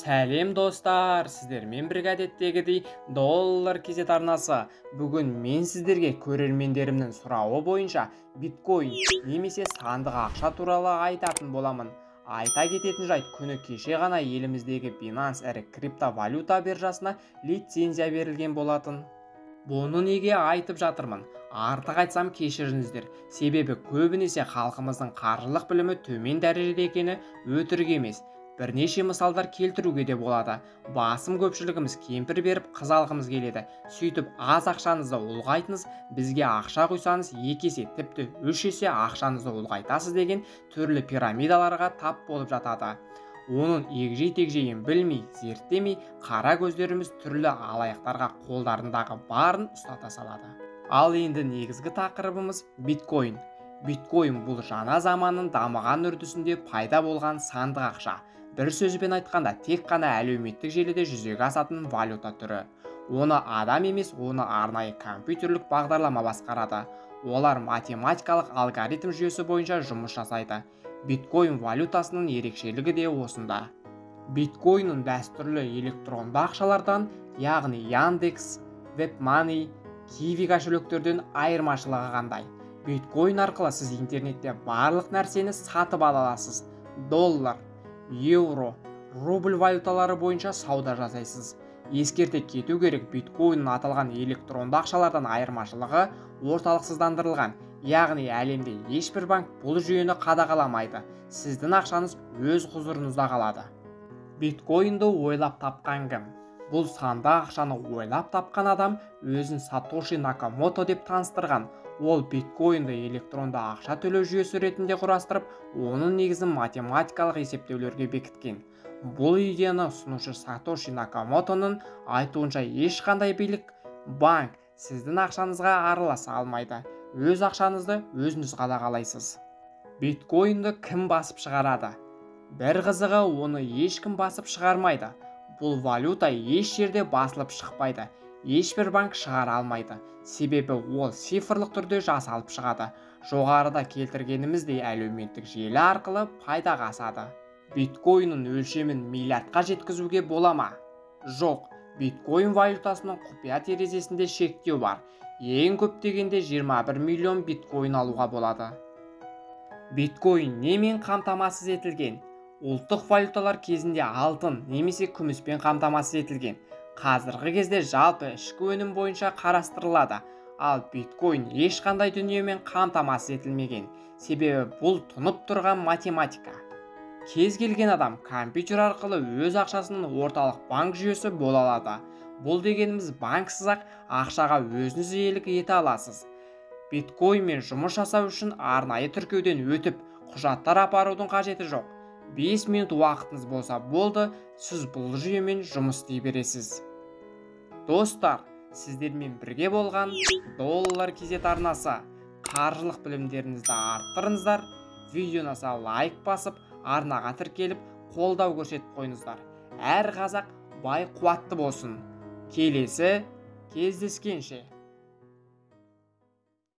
Сәлем достар, сіздермен бірге әдеттегідей доллар кезет арнасы. Бүгін мен сіздерге көрермендерімнің сұрауы бойынша биткоин немесе сандық ақша туралы айтатын боламын. Айта кететін жайт, күні кеше ғана еліміздегі Binance ірі криптовалюта биржасына лицензия берілген болатын. Бұны неге айтып жатырмын? Артық айтсам кешіріңіздер. Себебі көбінесе халқымыздың қаржылық білімі төмен дәрежеде екені өтірік емес. Бірнеше мысалдар келтіруге де болады. Басым көпшілігіміз кемпір беріп қыз алғымыз келеді. Сөйтіп аз ақшаңызды ұлғайтыңыз, бізге ақша құйсаңыз 2 есе, тіпті 3 есе ақшаңызды ұлғайтасыз деген түрлі пирамидаларға тап болып жатады. Оның егжей-тегжейін білмей, зерттемей, қара көздеріміз түрлі алаяқтарға қолдарындағы барын ұстата салады. Ал енді негізгі тақырыбымыз биткоин. Биткоин бұл жаңа заманның дамыған үрдісінде пайда болған сандық ақша. Бір сөзбен айтқанда, тек қана әлеуметтік желіде жүзеге асатын валюта түрі. Оны адам емес, оны арнайы компьютерлік бағдарлама басқарады. Олар математикалық алгоритм жүйесі бойынша жұмыс жасайды. Биткоин валютасының ерекшелігі де осында. Биткоиннің дәстүрлі электронды ақшалардан, яғни Яндекс, WebMoney, Kiwi кошелектерден айырмашылығы қандай? Биткоин арқылы сіз интернетте барлық нәрсені сатып ала аласыз. Доллар, еуро, рубль валюталары бойынша сауда жасайсыз. Ескерте кету керек, биткоиннің аталған электронды ақшалардан айырмашылығы орталықсыздандырылған. Яғни әлемде ешбір банк бұл жүйені қадағаламайды. Сіздің ақшаңыз өз құзырыңызда қалады. Биткоинді ойлап тапқан кім? Бұл санды ақшаны ойлап тапқан адам өзін Сатоши Накамото деп таныстырған. Ол биткоинді электронды ақша төлеу жүйесі ретінде құрастырып, оның негізін математикалық есептеулерге бекіткен. Бұл идеяны ұсынушы Сатоши Накамотоның айтуынша ешқандай билік, банк сіздің ақшаңызға араласа алмайды. Өз ақшаңызды өзіңіз қадағалайсыз. Биткоинді кім басып шығарады? Бір қызығы, оны ешкім басып шығармайды. Бұл валюта еш жерде басылып шықпайды. Ешбір банк шығара алмайды. Себебі ол цифрлық түрде жасалып шығады. Жоғарыда келтіргеніміздей әлеуметтік желі арқылы пайдаға асады. Биткоиннің өлшемін миллиардқа жеткізуге бола ма? Жоқ. Биткоин валютасының құпия терезесінде шектеу бар. Ең көп дегенде 21 миллион биткоин алуға болады. Биткоин немен қамтамасыз етілген? Ұлттық валюталар кезінде алтын немесе күміспен қамтамасыз етілген. Қазіргі кезде жалпы ішкі өнім бойынша қарастырылады. Ал биткоин ешқандай дүниемен қамтамасыз етілмеген. Себебі бұл тұнып тұрған математика. Кез келген адам компьютер арқылы өз ақшасының орталық банк жүйесі бола алады. Бұл дегеніміз банксыз-ақ ақшаға өзіңіз иелік ете аласыз. Биткоинмен жұмыс жасау үшін арнайы тіркеуден өтіп, құжаттар апарудың қажеті жоқ. 5 минут уақытыңыз болса болды, сіз бұл жүйемен жұмыс істей бересіз. Достар, сіздермен бірге болған доллар кезет арнасы. Қаржылық білімдеріңізді арттырыңыздар. Видеоны лайк басып, арнаға тіркеліп, қолдау көрсетіп қойыңыздар. Әр қазақ бай қуатты болсын. Келесі кездескенше.